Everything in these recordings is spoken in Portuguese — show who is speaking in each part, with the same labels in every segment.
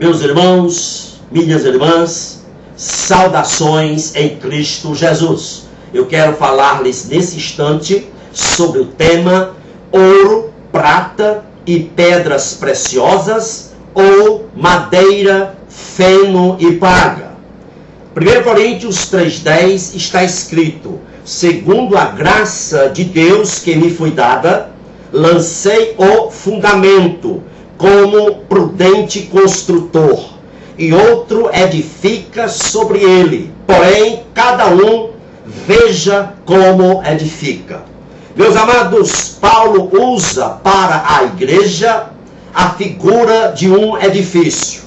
Speaker 1: Meus irmãos, minhas irmãs, saudações em Cristo Jesus. Eu quero falar-lhes nesse instante sobre o tema ouro, prata e pedras preciosas ou madeira, feno e praga. 1 Coríntios 3,10 está escrito: segundo a graça de Deus que me foi dada, lancei o fundamento como prudente construtor, e outro edifica sobre ele, porém cada um veja como edifica. Meus amados, Paulo usa para a igreja a figura de um edifício,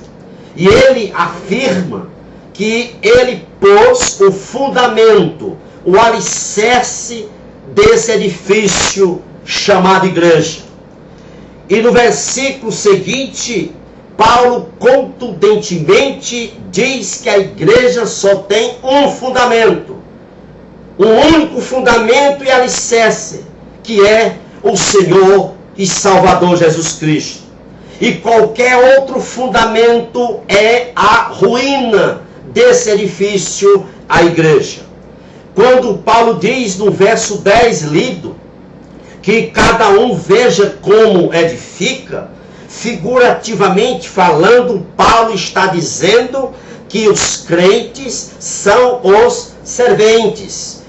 Speaker 1: e ele afirma que ele pôs o fundamento, o alicerce desse edifício chamado igreja. E no versículo seguinte, Paulo contundentemente diz que a igreja só tem um fundamento, um único fundamento e alicerce, que é o Senhor e Salvador Jesus Cristo. E qualquer outro fundamento é a ruína desse edifício, a igreja. Quando Paulo diz no verso 10 lido, que cada um veja como edifica, figurativamente falando, Paulo está dizendo que os crentes são os serventes,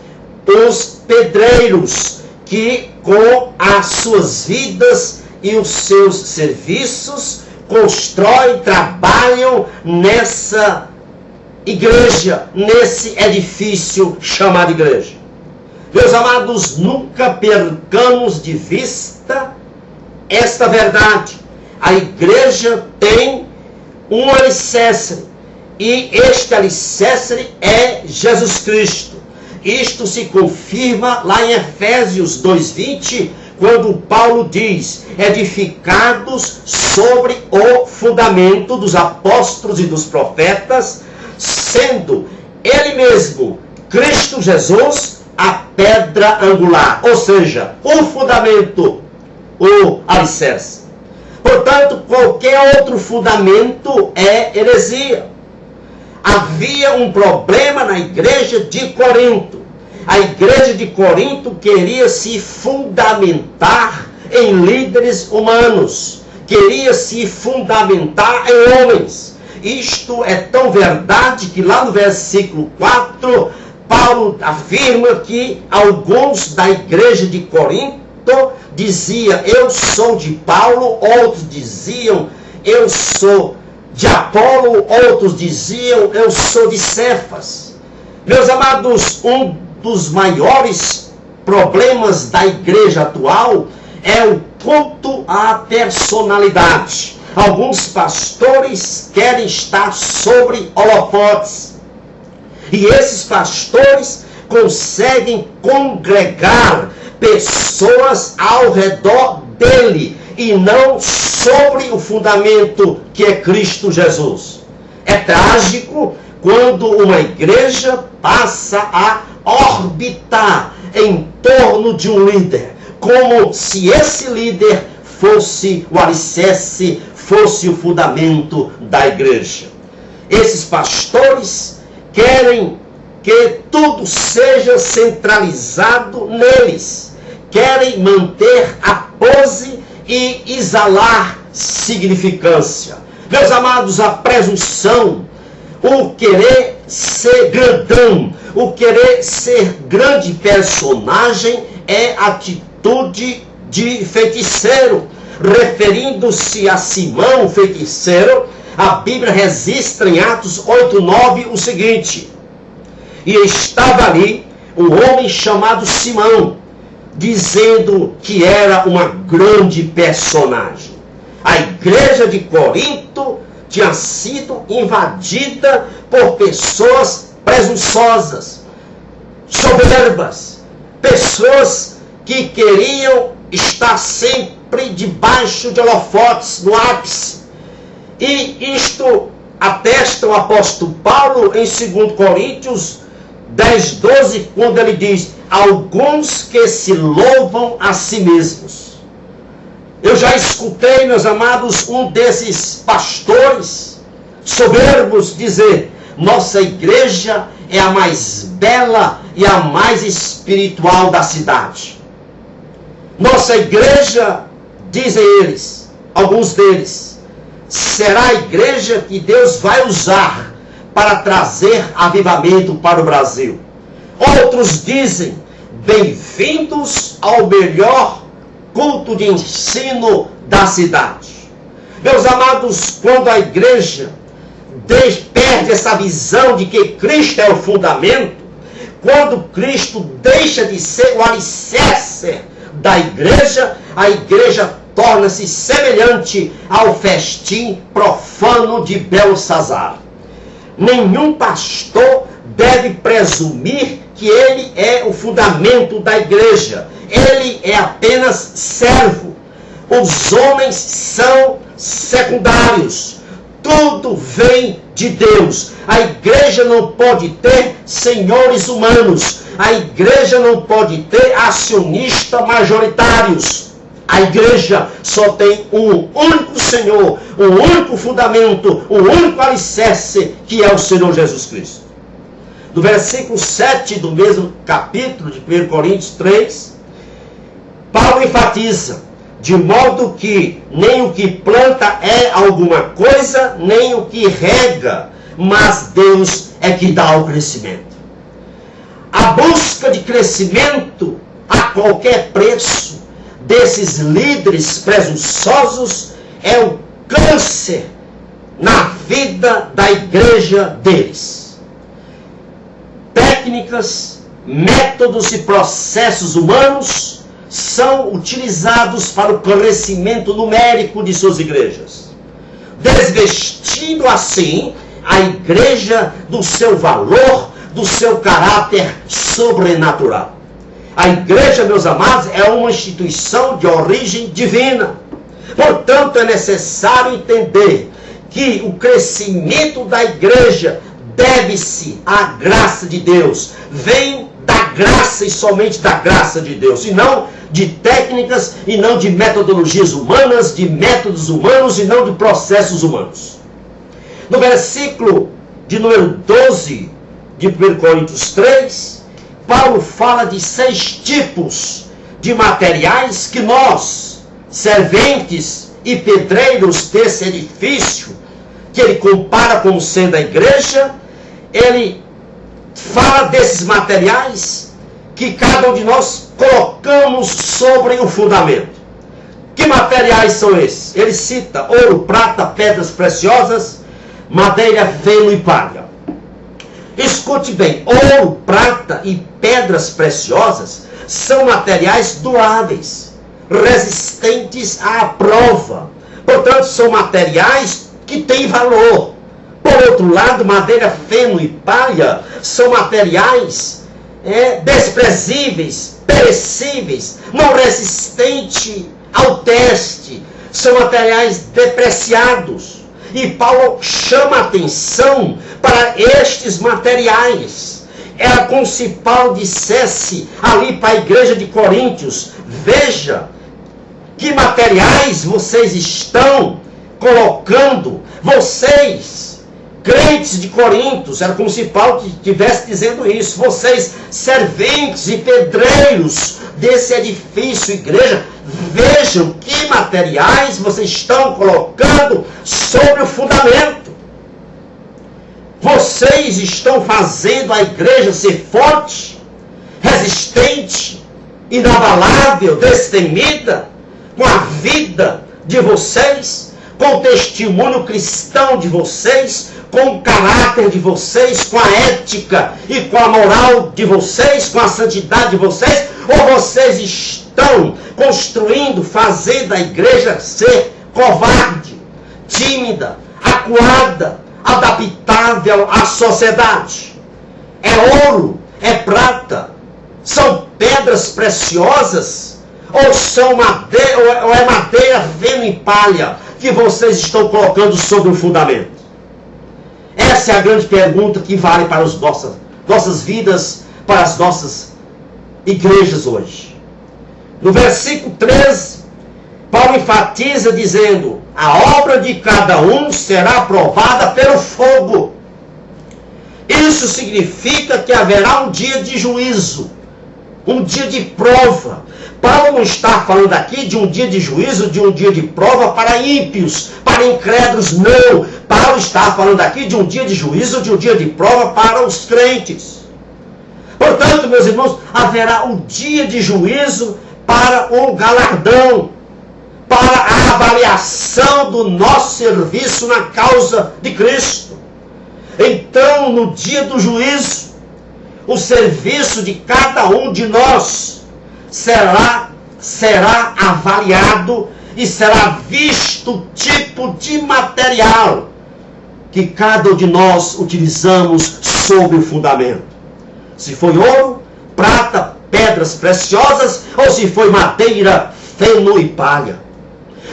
Speaker 1: os pedreiros, que com as suas vidas e os seus serviços constroem, trabalham nessa igreja, nesse edifício chamado igreja. Meus amados, nunca percamos de vista esta verdade. A igreja tem um alicerce, e este alicerce é Jesus Cristo. Isto se confirma lá em Efésios 2:20, quando Paulo diz: edificados sobre o fundamento dos apóstolos e dos profetas, sendo ele mesmo, Cristo Jesus, a pedra angular, ou seja, o fundamento, o alicerce. Portanto, qualquer outro fundamento é heresia. Havia um problema na igreja de Corinto. A igreja de Corinto queria se fundamentar em líderes humanos, queria se fundamentar em homens. Isto é tão verdade que lá no versículo 4, Paulo afirma que alguns da igreja de Corinto diziam: eu sou de Paulo, outros diziam: eu sou de Apolo, outros diziam: eu sou de Cefas. Meus amados, um dos maiores problemas da igreja atual é o culto à personalidade. Alguns pastores querem estar sobre holofotes, e esses pastores conseguem congregar pessoas ao redor dele e não sobre o fundamento que é Cristo Jesus. É trágico quando uma igreja passa a orbitar em torno de um líder, como se esse líder fosse o alicerce, fosse o fundamento da igreja. Esses pastores querem que tudo seja centralizado neles, querem manter a pose e exalar significância. Meus amados, a presunção, o querer ser grandão, o querer ser grande personagem é atitude de feiticeiro. Referindo-se a Simão, feiticeiro, a Bíblia registra em Atos 8:9 o seguinte: e estava ali um homem chamado Simão, dizendo que era uma grande personagem. A igreja de Corinto tinha sido invadida por pessoas presunçosas, soberbas, pessoas que queriam estar sempre debaixo de holofotes, no ápice. E isto atesta o apóstolo Paulo em 2 Coríntios 10:12, quando ele diz: alguns que se louvam a si mesmos. Eu já escutei, meus amados, um desses pastores soberbos, dizer: nossa igreja é a mais bela e a mais espiritual da cidade. Nossa igreja, dizem eles, alguns deles, será a igreja que Deus vai usar para trazer avivamento para o Brasil. Outros dizem: bem-vindos ao melhor culto de ensino da cidade. Meus amados, quando a igreja perde essa visão de que Cristo é o fundamento, quando Cristo deixa de ser o alicerce da igreja, a igreja torna-se semelhante ao festim profano de Belsazar. Nenhum pastor deve presumir que ele é o fundamento da igreja. Ele é apenas servo. Os homens são secundários. Tudo vem de Deus. A igreja não pode ter senhores humanos. A igreja não pode ter acionistas majoritários. A igreja só tem um único Senhor, um único fundamento, um único alicerce, que é o Senhor Jesus Cristo. No versículo 7 do mesmo capítulo de 1 Coríntios 3, Paulo enfatiza: de modo que nem o que planta é alguma coisa, nem o que rega, mas Deus é que dá o crescimento. A busca de crescimento a qualquer preço desses líderes presunçosos é o câncer na vida da igreja deles. Técnicas, métodos e processos humanos são utilizados para o crescimento numérico de suas igrejas, desvestindo assim a igreja do seu valor, do seu caráter sobrenatural. A igreja, meus amados, é uma instituição de origem divina. Portanto, é necessário entender que o crescimento da igreja deve-se à graça de Deus. Vem da graça e somente da graça de Deus, e não de técnicas, e não de metodologias humanas, de métodos humanos, e não de processos humanos. No versículo de número 12 de 1 Coríntios 3, Paulo fala de 6 tipos de materiais que nós, serventes e pedreiros desse edifício, que ele compara como sendo a igreja, ele fala desses materiais que cada um de nós colocamos sobre o fundamento. Que materiais são esses? Ele cita ouro, prata, pedras preciosas, madeira, feno e palha. Escute bem: ouro, prata e pedras preciosas são materiais duráveis, resistentes à prova. Portanto, são materiais que têm valor. Por outro lado, madeira, feno e palha são materiais desprezíveis, perecíveis, não resistentes ao teste. São materiais depreciados. E Paulo chama a atenção para estes materiais. Era como se Paulo dissesse ali para a igreja de Coríntios: veja que materiais vocês estão colocando. Vocês, crentes de Coríntios, era como se Paulo estivesse dizendo isso. Vocês, serventes e pedreiros desse edifício, igreja, vejam que materiais vocês estão colocando sobre o fundamento. Vocês estão fazendo a igreja ser forte, resistente, inabalável, destemida, com a vida de vocês, com o testemunho cristão de vocês, com o caráter de vocês, com a ética e com a moral de vocês, com a santidade de vocês, ou vocês estão construindo, fazendo a igreja ser covarde, tímida, acuada, adaptável à sociedade? É ouro, é prata, são pedras preciosas, ou é madeira, feno e palha que vocês estão colocando sobre o fundamento? Essa é a grande pergunta que vale para as nossas vidas, para as nossas igrejas hoje. No versículo 13, Paulo enfatiza dizendo: a obra de cada um será provada pelo fogo. Isso significa que haverá um dia de juízo, um dia de prova. Paulo não está falando aqui de um dia de juízo, de um dia de prova para ímpios, para incrédulos, não. Paulo está falando aqui de um dia de juízo, de um dia de prova para os crentes. Portanto, meus irmãos, haverá um dia de juízo para o galardão, para a avaliação do nosso serviço na causa de Cristo. Então, no dia do juízo, o serviço de cada um de nós será avaliado e será visto o tipo de material que cada um de nós utilizamos sob o fundamento. Se foi ouro, prata, pedras preciosas, ou se foi madeira, feno e palha.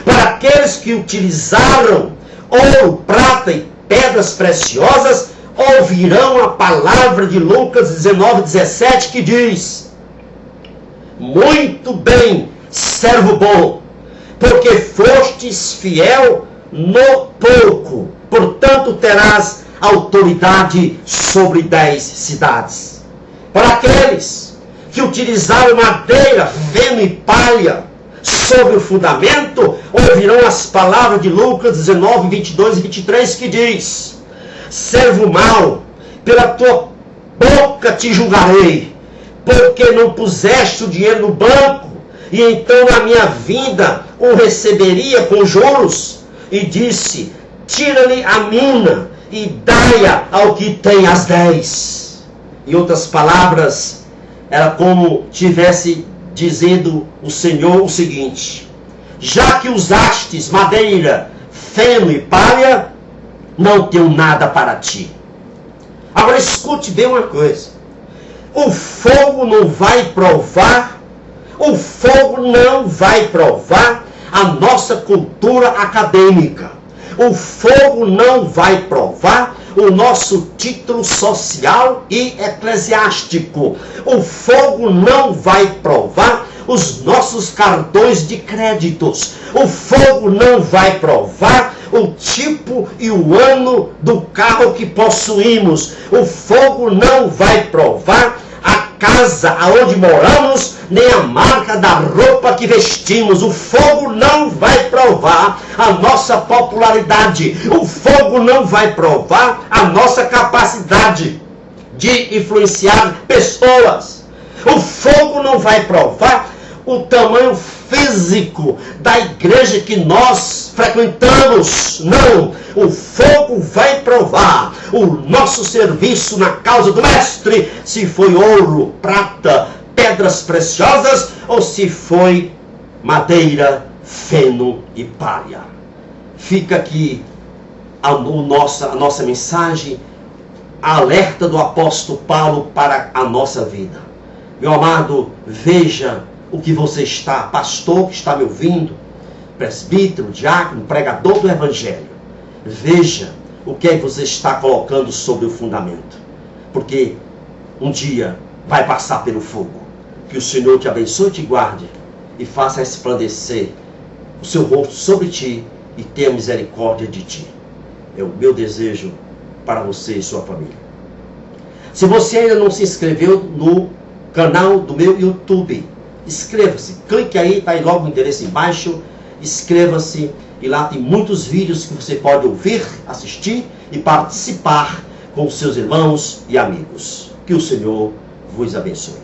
Speaker 1: Para aqueles que utilizaram ouro, prata e pedras preciosas, ouvirão a palavra de Lucas 19:17 que diz: muito bem, servo bom, porque fostes fiel no pouco, portanto terás autoridade sobre 10 cidades. Para aqueles que utilizaram madeira, feno e palha sobre o fundamento, ouvirão as palavras de Lucas 19:22 e 23 que diz: servo mau, pela tua boca te julgarei, porque não puseste o dinheiro no banco, e então na minha vinda o receberia com juros. E disse: tira-lhe a mina e dai-a ao que tem as 10. Em outras palavras, era como tivesse dizendo o Senhor o seguinte: já que usastes madeira, feno e palha, não tenho nada para ti. Agora escute bem uma coisa: o fogo não vai provar a nossa cultura acadêmica. O fogo não vai provar o nosso título social e eclesiástico. O fogo não vai provar os nossos cartões de créditos. O fogo não vai provar o tipo e o ano do carro que possuímos. O fogo não vai provar a casa aonde moramos, nem a marca da roupa que vestimos. O fogo não vai provar a nossa popularidade. O fogo não vai provar a nossa capacidade de influenciar pessoas. O fogo não vai provar o tamanho físico da igreja que nós frequentamos. Não, o fogo vai provar o nosso serviço na causa do Mestre, se foi ouro, prata, pedras preciosas, ou se foi madeira, feno e palha. Fica aqui a nossa mensagem, a alerta do apóstolo Paulo para a nossa vida. Meu amado, veja o que você está, pastor que está me ouvindo, presbítero, diácono, pregador do evangelho. Veja o que é que você está colocando sobre o fundamento, porque um dia vai passar pelo fogo. Que o Senhor te abençoe e te guarde e faça resplandecer o seu rosto sobre ti e tenha misericórdia de ti. É o meu desejo para você e sua família. Se você ainda não se inscreveu no canal do meu YouTube, inscreva-se, clique aí, está aí logo o endereço embaixo, inscreva-se e lá tem muitos vídeos que você pode ouvir, assistir e participar com seus irmãos e amigos. Que o Senhor vos abençoe.